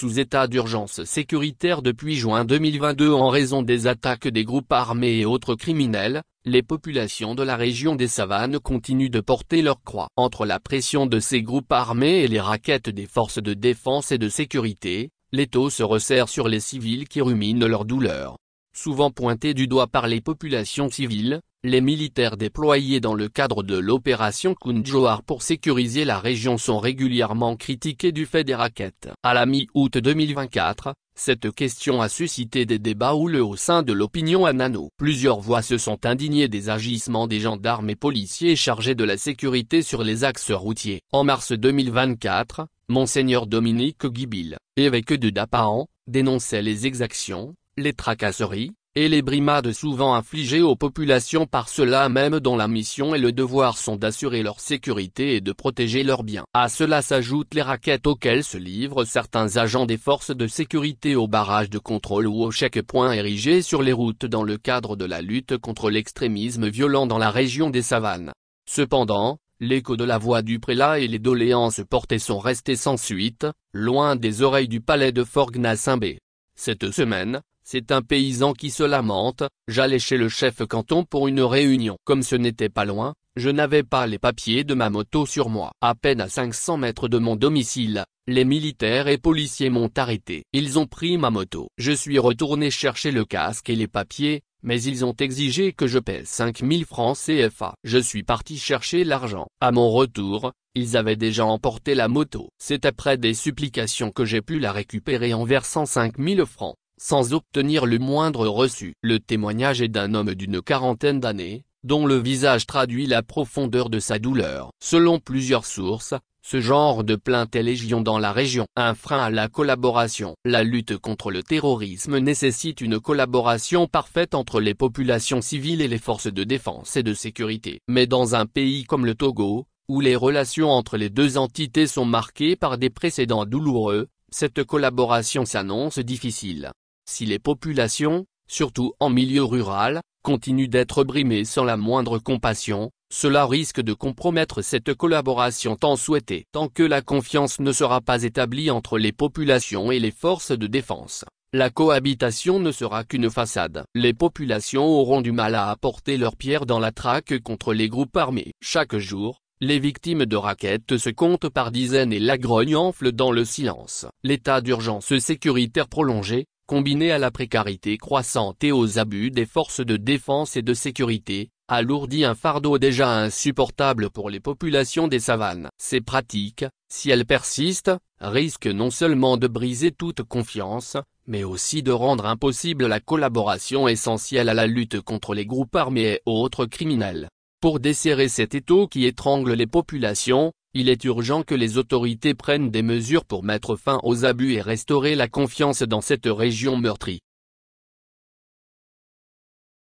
sous état d'urgence sécuritaire depuis juin 2022 en raison des attaques des groupes armés et autres criminels. Les populations de la région des savanes continuent de porter leur croix. Entre la pression de ces groupes armés et les raquettes des forces de défense et de sécurité, l'étau se resserre sur les civils qui ruminent leur douleur. Souvent pointés du doigt par les populations civiles, les militaires déployés dans le cadre de l'opération Kundjouar pour sécuriser la région sont régulièrement critiqués du fait des raquettes. À la mi-août 2024, cette question a suscité des débats houleux au sein de l'opinion à Nano. Plusieurs voix se sont indignées des agissements des gendarmes et policiers chargés de la sécurité sur les axes routiers. En mars 2024, Monseigneur Dominique Guibil, évêque de Dapahan, dénonçait les exactions, les tracasseries, et les brimades souvent infligées aux populations par ceux-là même dont la mission et le devoir sont d'assurer leur sécurité et de protéger leurs biens. À cela s'ajoutent les raquettes auxquelles se livrent certains agents des forces de sécurité aux barrages de contrôle ou aux checkpoints érigés sur les routes dans le cadre de la lutte contre l'extrémisme violent dans la région des savanes. Cependant, l'écho de la voix du prélat et les doléances portées sont restés sans suite, loin des oreilles du palais de Forgues-Nassimbé. Cette semaine, c'est un paysan qui se lamente: j'allais chez le chef canton pour une réunion. Comme ce n'était pas loin, je n'avais pas les papiers de ma moto sur moi. À peine à 500 mètres de mon domicile, les militaires et policiers m'ont arrêté. Ils ont pris ma moto. Je suis retourné chercher le casque et les papiers, mais ils ont exigé que je paie 5000 francs CFA. Je suis parti chercher l'argent. À mon retour, ils avaient déjà emporté la moto. C'est après des supplications que j'ai pu la récupérer en versant 5000 francs. Sans obtenir le moindre reçu. Le témoignage est d'un homme d'une quarantaine d'années, dont le visage traduit la profondeur de sa douleur. Selon plusieurs sources, ce genre de plainte est légion dans la région. Un frein à la collaboration. La lutte contre le terrorisme nécessite une collaboration parfaite entre les populations civiles et les forces de défense et de sécurité. Mais dans un pays comme le Togo, où les relations entre les deux entités sont marquées par des précédents douloureux, cette collaboration s'annonce difficile. Si les populations, surtout en milieu rural, continuent d'être brimées sans la moindre compassion, cela risque de compromettre cette collaboration tant souhaitée. Tant que la confiance ne sera pas établie entre les populations et les forces de défense, la cohabitation ne sera qu'une façade. Les populations auront du mal à apporter leur pierre dans la traque contre les groupes armés. Chaque jour, les victimes de raquettes se comptent par dizaines et la grogne enfle dans le silence. L'état d'urgence sécuritaire prolongé, combiné à la précarité croissante et aux abus des forces de défense et de sécurité, alourdit un fardeau déjà insupportable pour les populations des savanes. Ces pratiques, si elles persistent, risquent non seulement de briser toute confiance, mais aussi de rendre impossible la collaboration essentielle à la lutte contre les groupes armés et autres criminels. Pour desserrer cet étau qui étrangle les populations, il est urgent que les autorités prennent des mesures pour mettre fin aux abus et restaurer la confiance dans cette région meurtrie.